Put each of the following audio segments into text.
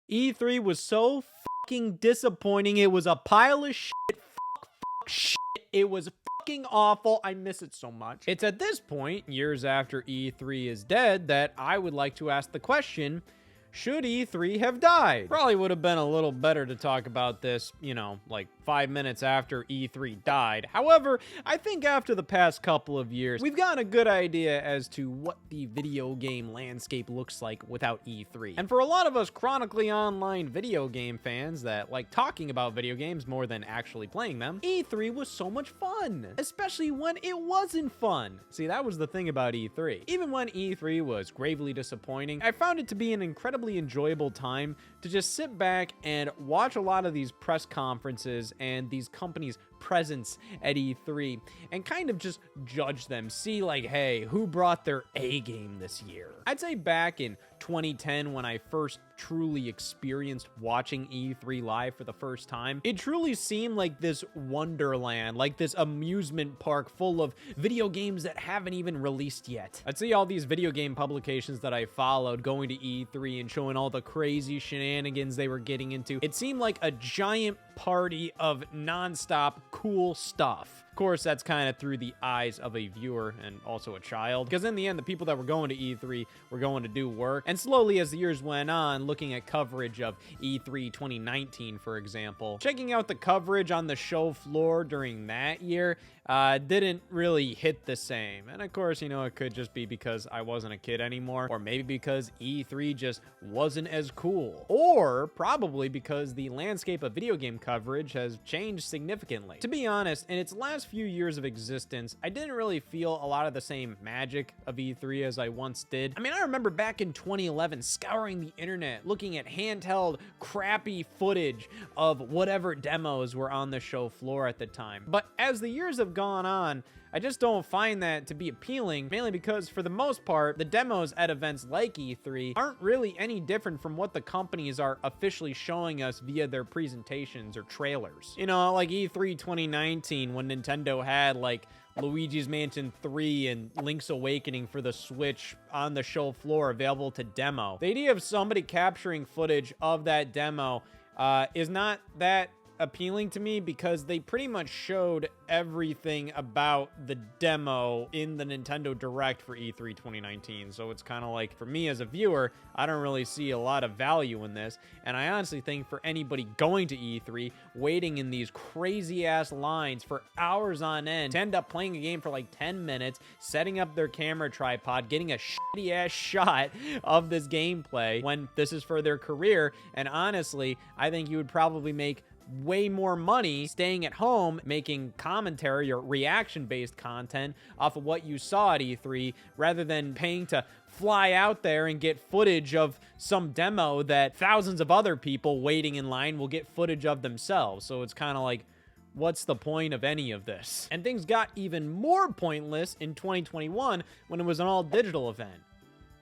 E3 was so fucking disappointing. It was a pile of shit. Shit. It was fucking awful. I miss it so much. It's at this point, years after E3 is dead, that I would like to ask the question, should E3 have died? Probably would have been a little better to talk about this, you know, like 5 minutes after E3 died. However, I think after the past couple of years, we've gotten a good idea as to what the video game landscape looks like without E3. And for a lot of us chronically online video game fans that like talking about video games more than actually playing them, E3 was so much fun, especially when it wasn't fun. See, that was the thing about E3. Even when E3 was gravely disappointing, I found it to be an incredibly enjoyable time to just sit back and watch a lot of these press conferences and these companies' presence at E3 and kind of just judge them, see like, hey, who brought their A game this year? I'd say back in 2010 when I first truly experienced watching E3 live for the first time, it truly seemed like this wonderland, like this amusement park full of video games that haven't even released yet. I'd see all these video game publications that I followed going to E3 and showing all the crazy shenanigans they were getting into. It seemed like a giant party of non-stop cool stuff. Of course, that's kind of through the eyes of a viewer and also a child, because in the end, the people that were going to E3 were going to do work. And slowly, as the years went on, looking at coverage of E3 2019, for example, checking out the coverage on the show floor during that year didn't really hit the same. And of course, you know, it could just be because I wasn't a kid anymore, or maybe because E3 just wasn't as cool, or probably because the landscape of video game coverage has changed significantly. To be honest, in its last few years of existence, I didn't really feel a lot of the same magic of E3 as I once did. I mean, I remember back in 2011 scouring the internet, looking at handheld, crappy footage of whatever demos were on the show floor at the time. But as the years have gone on, I just don't find that to be appealing, mainly because for the most part, the demos at events like E3 aren't really any different from what the companies are officially showing us via their presentations or trailers. You know, like E3 2019 when Nintendo had like Luigi's Mansion 3 and Link's Awakening for the Switch on the show floor available to demo. The idea of somebody capturing footage of that demo is not that appealing to me because they pretty much showed everything about the demo in the Nintendo Direct for E3 2019. So it's kind of like, for me as a viewer, I don't really see a lot of value in this. And I honestly think for anybody going to E3, waiting in these crazy ass lines for hours on end to end up playing a game for like 10 minutes, setting up their camera tripod, getting a shitty ass shot of this gameplay when this is for their career. And honestly, I think you would probably make way more money staying at home making commentary or reaction-based content off of what you saw at E3 rather than paying to fly out there and get footage of some demo that thousands of other people waiting in line will get footage of themselves. So it's kind of like, what's the point of any of this? And things got even more pointless in 2021 when it was an all-digital event.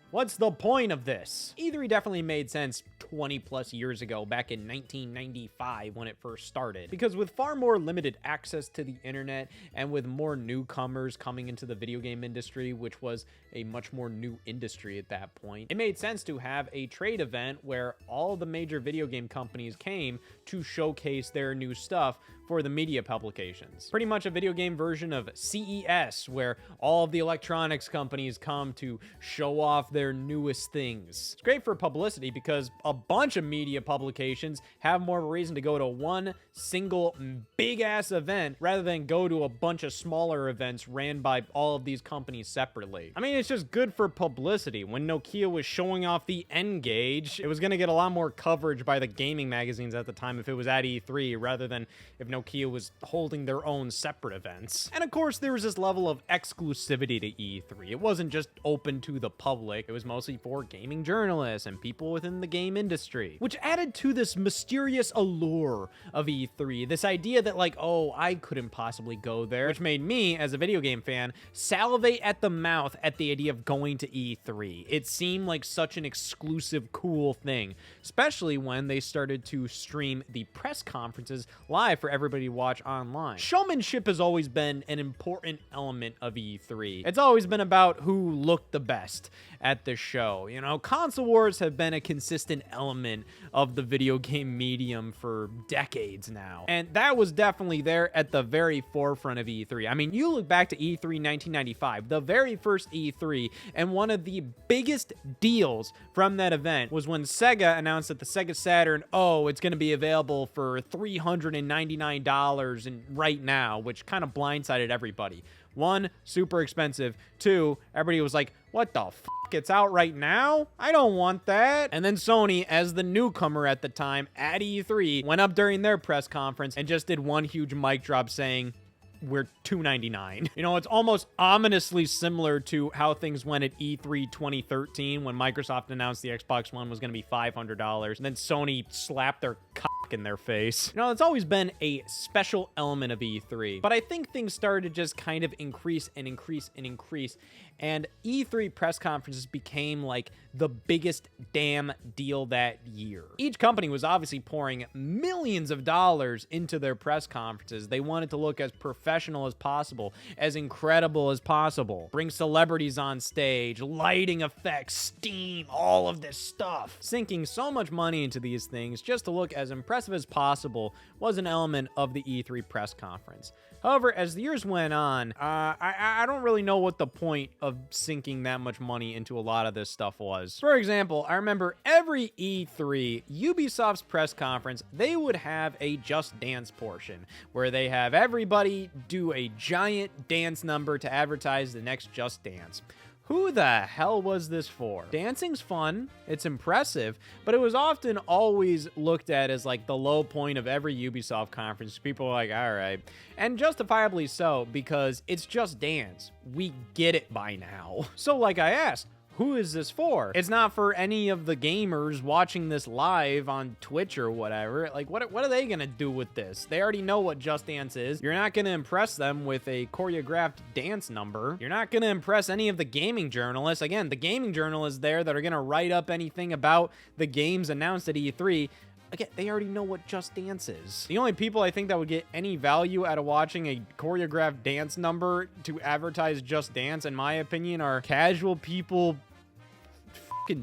What's the point of this? E3 definitely made sense 20 plus years ago, back in 1995 when it first started, because with far more limited access to the internet and with more newcomers coming into the video game industry, which was a much more new industry at that point, it made sense to have a trade event where all the major video game companies came to showcase their new stuff for the media publications. Pretty much a video game version of CES, where all of the electronics companies come to show off their newest things. It's great for publicity because a bunch of media publications have more of a reason to go to one single big ass event rather than go to a bunch of smaller events ran by all of these companies separately. I mean, it's just good for publicity. When Nokia was showing off the N-Gage, it was going to get a lot more coverage by the gaming magazines at the time if it was at E3 rather than if Nokia was holding their own separate events. And of course, there was this level of exclusivity to E3. It wasn't just open to the public. It was mostly for gaming journalists and people within the game industry, which added to this mysterious allure of E3. This idea that like, oh, I couldn't possibly go there, which made me, as a video game fan, salivate at the mouth at the idea of going to E3. It seemed like such an exclusive, cool thing, especially when they started to stream the press conferences live for everybody to watch online. Showmanship has always been an important element of E3. It's always been about who looked the best at at the show. You know, console wars have been a consistent element of the video game medium for decades now. And that was definitely there at the very forefront of E3. I mean, you look back to E3 1995, the very first E3, and one of the biggest deals from that event was when Sega announced that the Sega Saturn, it's going to be available for $399 and right now, which kind of blindsided everybody. One, super expensive. Two, everybody was like, what the fuck? It's out right now? I don't want that. And then Sony, as the newcomer at the time at E3, went up during their press conference and just did one huge mic drop saying, we're $299. You know, it's almost ominously similar to how things went at E3 2013 when Microsoft announced the Xbox One was going to be $500, and then Sony slapped their cock in their face. You know, it's always been a special element of E3, but I think things started to just kind of increase and increase and increase, and E3 press conferences became like the biggest damn deal that year. Each company was obviously pouring millions of dollars into their press conferences. They wanted to look as professional as possible, as incredible as possible. Bring celebrities on stage, lighting effects, steam, all of this stuff. Sinking so much money into these things just to look as impressive as possible was an element of the E3 press conference. However, as the years went on, I don't really know what the point of sinking that much money into a lot of this stuff was. For example, I remember every E3, Ubisoft's press conference, they would have a Just Dance portion where they have everybody do a giant dance number to advertise the next Just Dance. Who the hell was this for? Dancing's fun, it's impressive, but it was often always looked at as like the low point of every Ubisoft conference. People were like, all right. And justifiably so, because it's Just Dance. We get it by now. So like I asked, who is this for? It's not for any of the gamers watching this live on Twitch or whatever. Like, what are they gonna do with this? They already know what Just Dance is. You're not gonna impress them with a choreographed dance number. You're not gonna impress any of the gaming journalists. Again, the gaming journalists there that are gonna write up anything about the games announced at E3. Again, they already know what Just Dance is. The only people I think that would get any value out of watching a choreographed dance number to advertise Just Dance, in my opinion, are casual people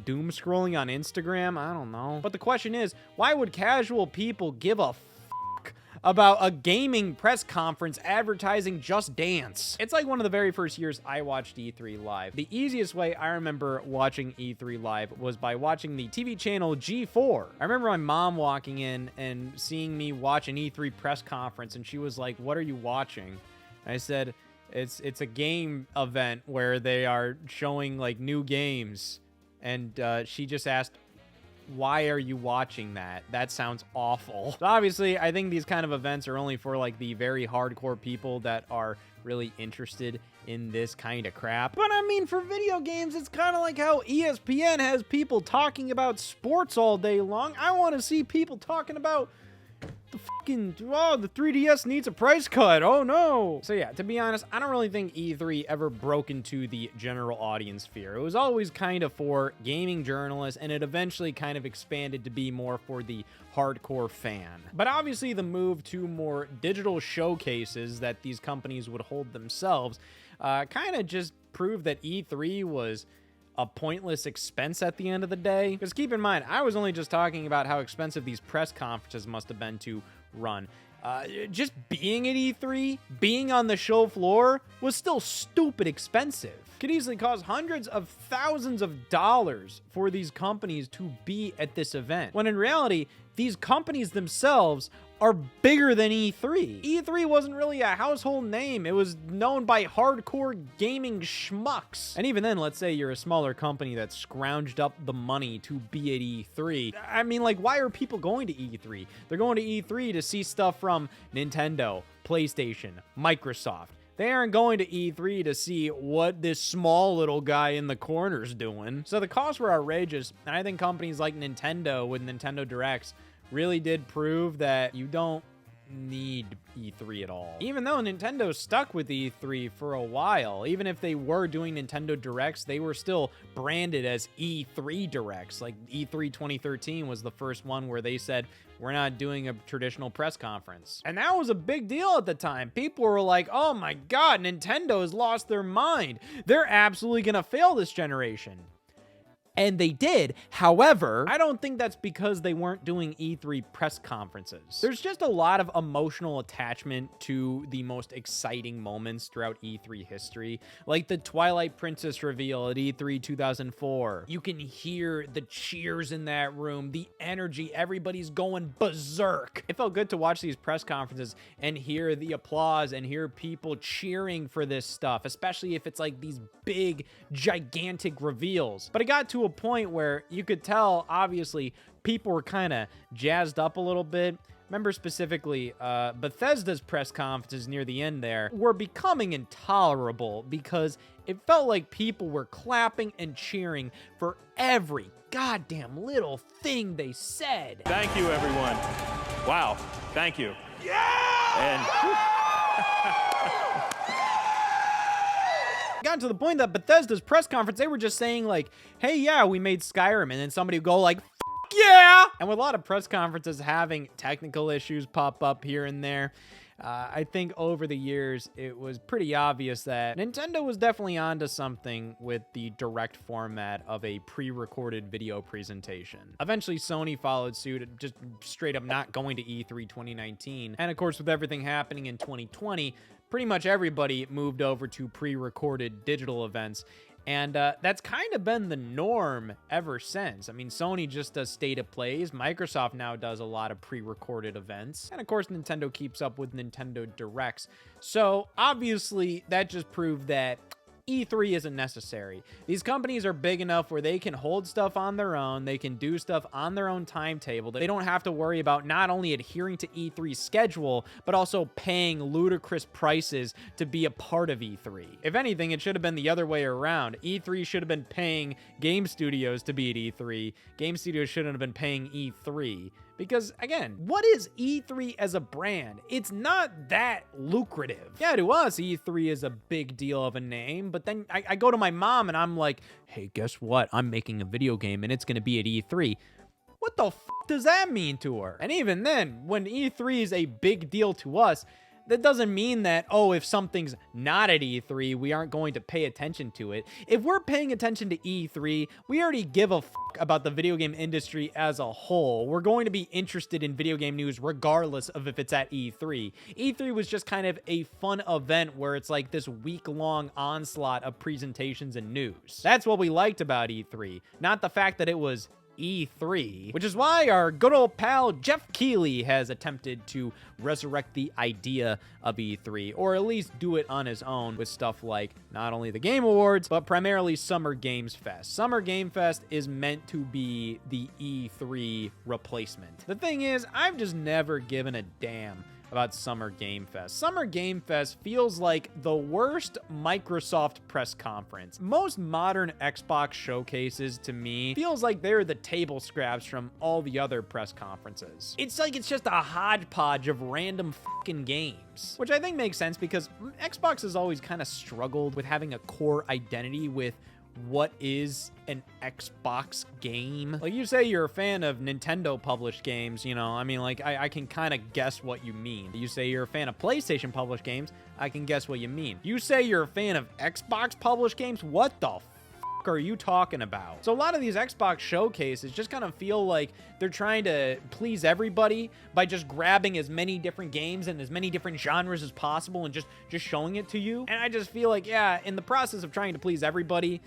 doom scrolling on Instagram. I don't know. But the question is, why would casual people give a fuck about a gaming press conference advertising Just Dance? It's like one of the very first years I watched E3 live. The easiest way I remember watching E3 live was by watching the TV channel G4. I remember my mom walking in and seeing me watch an E3 press conference, and she was like, "What are you watching?" I said, it's a game event where they are showing like new games. And she just asked, why are you watching that? That sounds awful. So obviously, I think these kind of events are only for like the very hardcore people that are really interested in this kind of crap. But I mean, for video games, it's kind of like how ESPN has people talking about sports all day long. I want to see people talking about the fucking, the 3DS needs a price cut. Oh no. So yeah, to be honest, I don't really think E3 ever broke into the general audience sphere. It was always kind of for gaming journalists, and it eventually kind of expanded to be more for the hardcore fan. But obviously the move to more digital showcases that these companies would hold themselves kind of just proved that E3 was a pointless expense at the end of the day. Because keep in mind, I was only just talking about how expensive these press conferences must have been to run. Just being at E3, being on the show floor, was still stupid expensive. Could easily cost hundreds of thousands of dollars for these companies to be at this event, when in reality, these companies themselves are bigger than E3. E3 wasn't really a household name. It was known by hardcore gaming schmucks. And even then, let's say you're a smaller company that scrounged up the money to be at E3. I mean, like, why are people going to E3? They're going to E3 to see stuff from Nintendo, PlayStation, Microsoft. They aren't going to E3 to see what this small little guy in the corner's doing. So the costs were outrageous, and I think companies like Nintendo with Nintendo Directs really did prove that you don't need E3 at all. Even though Nintendo stuck with E3 for a while, even if they were doing Nintendo Directs, they were still branded as E3 Directs. Like E3 2013 was the first one where they said, we're not doing a traditional press conference. And that was a big deal at the time. People were like, oh my God, Nintendo has lost their mind. They're absolutely gonna fail this generation. And they did. However, I don't think that's because they weren't doing E3 press conferences. There's just a lot of emotional attachment to the most exciting moments throughout E3 history, like the Twilight Princess reveal at E3 2004. You can hear the cheers in that room, the energy, everybody's going berserk. It felt good to watch these press conferences and hear the applause and hear people cheering for this stuff, especially if it's like these big, gigantic reveals. But it got to a point where you could tell, obviously, people were kind of jazzed up a little bit. Remember specifically, Bethesda's press conferences near the end there were becoming intolerable because it felt like people were clapping and cheering for every goddamn little thing they said. Thank you, everyone. Wow. Thank you. Yeah! And got to the point that Bethesda's press conference, they were just saying like, hey, yeah, we made Skyrim. And then somebody would go like, yeah. And with a lot of press conferences having technical issues pop up here and there, I think over the years, it was pretty obvious that Nintendo was definitely onto something with the direct format of a pre-recorded video presentation. Eventually, Sony followed suit, just straight up not going to E3 2019. And of course, with everything happening in 2020, pretty much everybody moved over to pre-recorded digital events. And that's kind of been the norm ever since. I mean, Sony just does state of plays. Microsoft now does a lot of pre-recorded events. And of course, Nintendo keeps up with Nintendo Directs. So obviously, that just proved that E3 isn't necessary. These companies are big enough where they can hold stuff on their own. They can do stuff on their own timetable. They don't have to worry about not only adhering to E3's schedule, but also paying ludicrous prices to be a part of E3. If anything, it should have been the other way around. E3 should have been paying game studios to be at E3. Game studios shouldn't have been paying E3. Because, again, what is E3 as a brand? It's not that lucrative. Yeah, to us, E3 is a big deal of a name, but then I go to my mom and I'm like, hey, guess what? I'm making a video game and it's going to be at E3. What the f does that mean to her? And even then, when E3 is a big deal to us, that doesn't mean that, oh, if something's not at E3, we aren't going to pay attention to it. If we're paying attention to E3, we already give a fuck about the video game industry as a whole. We're going to be interested in video game news regardless of if it's at E3. E3 was just kind of a fun event where it's like this week-long onslaught of presentations and news. That's what we liked about E3, not the fact that it was E3, which is why our good old pal Jeff Keighley has attempted to resurrect the idea of E3, or at least do it on his own with stuff like not only the Game Awards, but primarily Summer Games Fest. Summer Game Fest is meant to be the E3 replacement. The thing is, I've just never given a damn about Summer Game Fest. Summer Game Fest feels like the worst Microsoft press conference. Most modern Xbox showcases, to me, feels like they're the table scraps from all the other press conferences. It's like it's just a hodgepodge of random fucking games, which I think makes sense because Xbox has always kind of struggled with having a core identity with what is an Xbox game. Like, you say you're a fan of Nintendo published games, you know, I mean, like, I can kind of guess what you mean. You say you're a fan of PlayStation published games, I can guess what you mean. You say you're a fan of Xbox published games, what the fuck are you talking about? So a lot of these Xbox showcases just kind of feel like they're trying to please everybody by just grabbing as many different games and as many different genres as possible and just showing it to you. And I just feel like, yeah, in the process of trying to please everybody,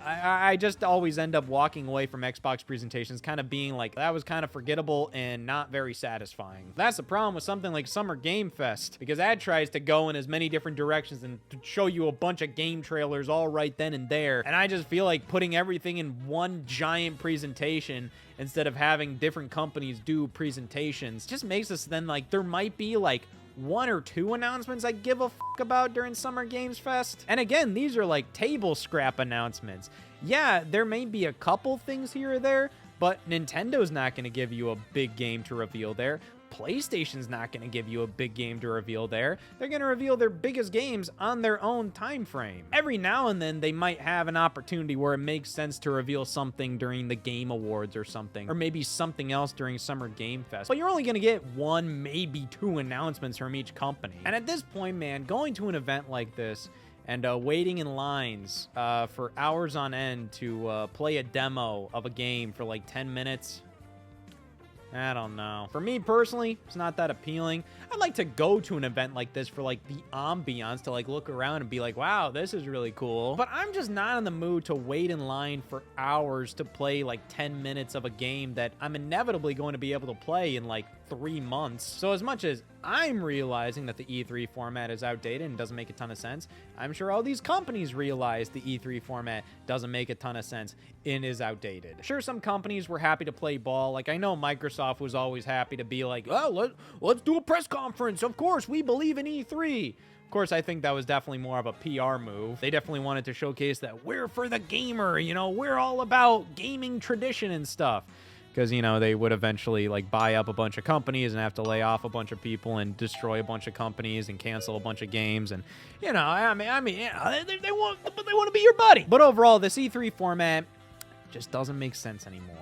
I just always end up walking away from Xbox presentations kind of being like, that was kind of forgettable and not very satisfying. That's the problem with something like Summer Game Fest, because that tries to go in as many different directions and show you a bunch of game trailers all right then and there. And I just feel like putting everything in one giant presentation instead of having different companies do presentations just makes us then like, there might be like one or two announcements I give a fuck about during Summer Games Fest. And again, these are like table scrap announcements. Yeah, there may be a couple things here or there, but Nintendo's not going to give you a big game to reveal there. PlayStation's not going to give you a big game to reveal there. They're going to reveal their biggest games on their own time frame. Every now and then, they might have an opportunity where it makes sense to reveal something during the Game Awards or something, or maybe something else during Summer Game Fest. But you're only going to get one, maybe two announcements from each company. And at this point, man, going to an event like this and waiting in lines for hours on end to play a demo of a game for like 10 minutes. I don't know. For me personally, it's not that appealing. I'd like to go to an event like this for like the ambiance, to like look around and be like, wow, this is really cool. But I'm just not in the mood to wait in line for hours to play like 10 minutes of a game that I'm inevitably going to be able to play in like 3 months. So as much as I'm realizing that the E3 format is outdated and doesn't make a ton of sense, I'm sure all these companies realize the E3 format doesn't make a ton of sense and is outdated. Sure, some companies were happy to play ball. Like I know Microsoft was always happy to be like, oh, let's do a press conference. Of course, we believe in E3. Of course, I think that was definitely more of a PR move. They definitely wanted to showcase that we're for the gamer, you know, we're all about gaming tradition and stuff. Because, you know, they would eventually, like, buy up a bunch of companies and have to lay off a bunch of people and destroy a bunch of companies and cancel a bunch of games. And, you know, I mean, you know, they want to be your buddy. But overall, this E3 format just doesn't make sense anymore.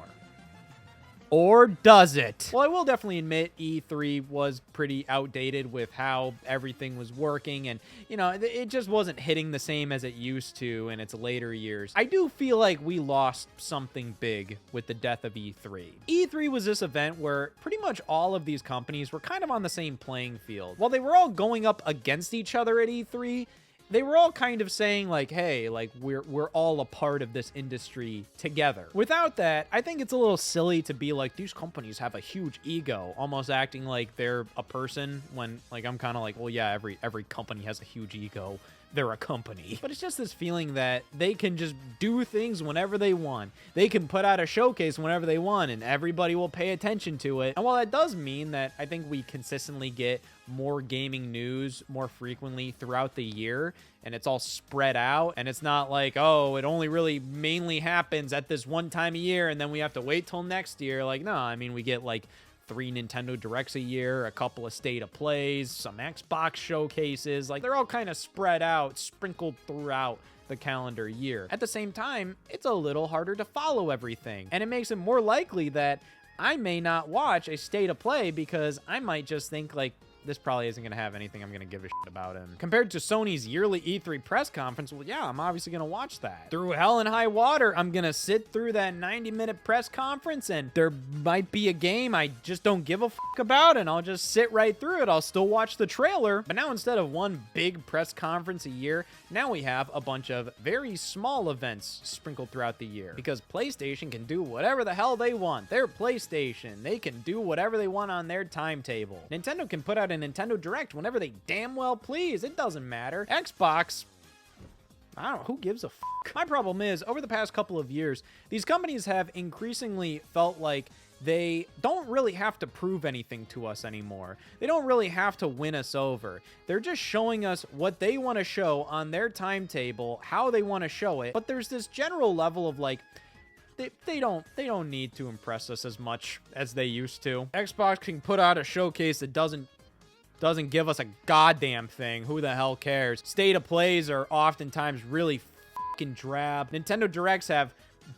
Or does it? Well, I will definitely admit E3 was pretty outdated with how everything was working, and, you know, it just wasn't hitting the same as it used to in its later years. I do feel like we lost something big with the death of E3. E3 was this event where pretty much all of these companies were kind of on the same playing field. While they were all going up against each other at E3, they were all kind of saying like, hey, like we're all a part of this industry together. Without that, I think it's a little silly to be like, these companies have a huge ego, almost acting like they're a person, when like I'm kind of like, well, yeah, every company has a huge ego. They're a company. But it's just this feeling that they can just do things whenever they want. They can put out a showcase whenever they want, and everybody will pay attention to it. And while that does mean that I think we consistently get more gaming news more frequently throughout the year, and it's all spread out, and it's not like, oh, it only really mainly happens at this one time a year, and then we have to wait till next year. Like, no, I mean, we get like 3 Nintendo Directs a year, a couple of State of Plays, some Xbox showcases. Like, they're all kind of spread out, sprinkled throughout the calendar year. At the same time, it's a little harder to follow everything, and it makes it more likely that I may not watch a State of Play because I might just think like, this probably isn't going to have anything I'm going to give a shit about him. Compared to Sony's yearly E3 press conference, well, yeah, I'm obviously going to watch that. Through hell and high water, I'm going to sit through that 90-minute press conference, and there might be a game I just don't give a fuck about, and I'll just sit right through it. I'll still watch the trailer. But now instead of one big press conference a year, now we have a bunch of very small events sprinkled throughout the year. Because PlayStation can do whatever the hell they want. They're PlayStation. They can do whatever they want on their timetable. Nintendo can put out a Nintendo Direct whenever they damn well please. It doesn't matter. Xbox, I don't know, who gives a fuck? My problem is, over the past couple of years, these companies have increasingly felt like they don't really have to prove anything to us anymore. They don't really have to win us over. They're just showing us what they want to show on their timetable, how they want to show it. But there's this general level of like, they don't need to impress us as much as they used to. Xbox can put out a showcase that doesn't give us a goddamn thing. Who the hell cares? State of Plays are oftentimes really fucking drab. Nintendo Directs have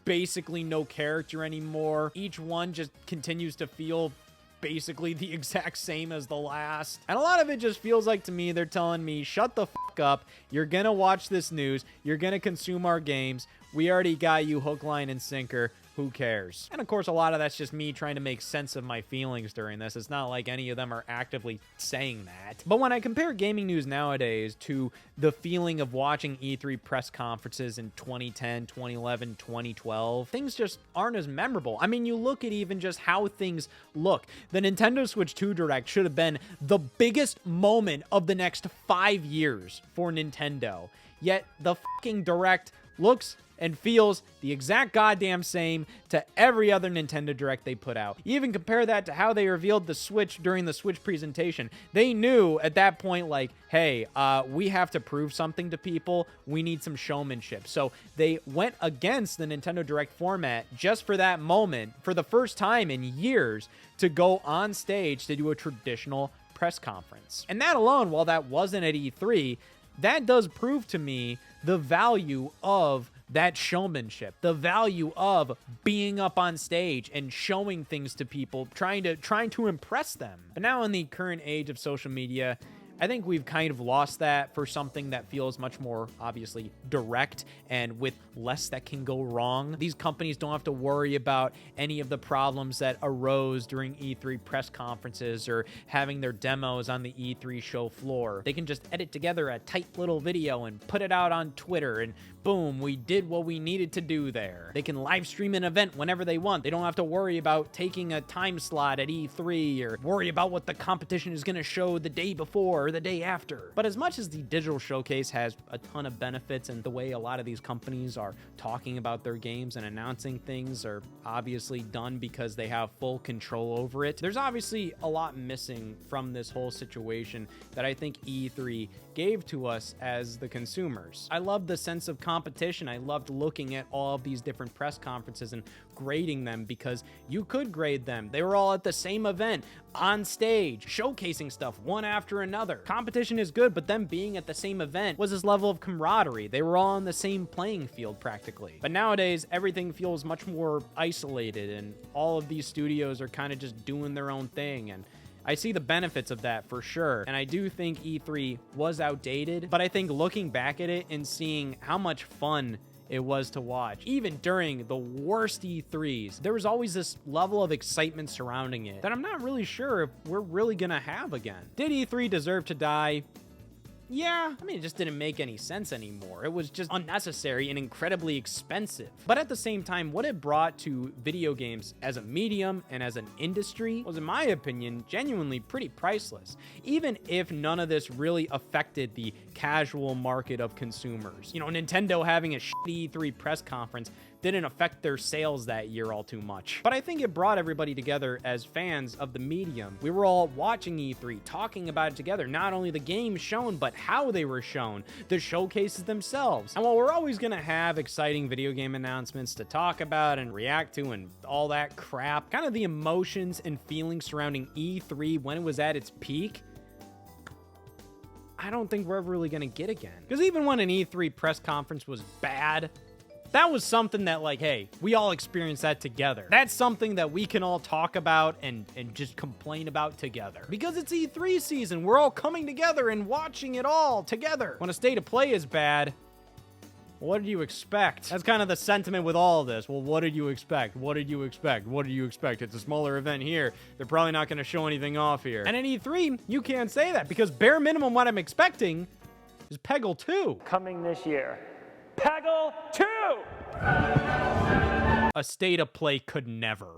basically no character anymore. Each one just continues to feel basically the exact same as the last. And a lot of it just feels like, to me, they're telling me, shut the fuck up. You're gonna watch this news. You're gonna consume our games. We already got you hook, line, and sinker. Who cares? And of course, a lot of that's just me trying to make sense of my feelings during this. It's not like any of them are actively saying that. But when I compare gaming news nowadays to the feeling of watching E3 press conferences in 2010, 2011, 2012, things just aren't as memorable. I mean, you look at even just how things look. The Nintendo Switch 2 Direct should have been the biggest moment of the next 5 years for Nintendo. Yet the fucking Direct looks and feels the exact goddamn same to every other Nintendo Direct they put out. You even compare that to how they revealed the Switch during the Switch presentation. They knew at that point, like, hey, we have to prove something to people. We need some showmanship. So they went against the Nintendo Direct format just for that moment, for the first time in years, to go on stage to do a traditional press conference. And that alone, while that wasn't at E3, that does prove to me the value of that showmanship, the value of being up on stage and showing things to people, trying to impress them. But now in the current age of social media, I think we've kind of lost that for something that feels much more obviously direct and with less that can go wrong. These companies don't have to worry about any of the problems that arose during E3 press conferences or having their demos on the E3 show floor. They can just edit together a tight little video and put it out on Twitter, and boom, we did what we needed to do there. They can live stream an event whenever they want. They don't have to worry about taking a time slot at E3 or worry about what the competition is going to show the day before or the day after. But as much as the digital showcase has a ton of benefits, and the way a lot of these companies are talking about their games and announcing things are obviously done because they have full control over it, there's obviously a lot missing from this whole situation that I think E3 gave to us as the consumers. I love the sense of competition. I loved looking at all of these different press conferences and grading them because you could grade them. They were all at the same event, on stage, showcasing stuff one after another. Competition is good, but them being at the same event was this level of camaraderie. They were all on the same playing field practically. But nowadays, everything feels much more isolated, and all of these studios are kind of just doing their own thing, and I see the benefits of that for sure, and I do think E3 was outdated, but I think looking back at it and seeing how much fun it was to watch, even during the worst E3s, there was always this level of excitement surrounding it that I'm not really sure if we're really gonna have again. Did E3 deserve to die? Yeah, I mean, it just didn't make any sense anymore. It was just unnecessary and incredibly expensive. But at the same time, what it brought to video games as a medium and as an industry was, in my opinion, genuinely pretty priceless. Even if none of this really affected the casual market of consumers. You know, Nintendo having a shitty E3 press conference didn't affect their sales that year all too much. But I think it brought everybody together as fans of the medium. We were all watching E3, talking about it together, not only the games shown, but how they were shown, the showcases themselves. And while we're always gonna have exciting video game announcements to talk about and react to and all that crap, kind of the emotions and feelings surrounding E3 when it was at its peak, I don't think we're ever really gonna get again. Because even when an E3 press conference was bad, that was something that, like, hey, we all experienced that together. That's something that we can all talk about and just complain about together. Because it's E3 season, we're all coming together and watching it all together. When a state of play is bad, what did you expect? That's kind of the sentiment with all of this. Well, what did you expect? What did you expect? What did you expect? It's a smaller event here. They're probably not going to show anything off here. And at E3, you can't say that because bare minimum what I'm expecting is Peggle 2. Coming this year. Peggle 2! A state of play could never.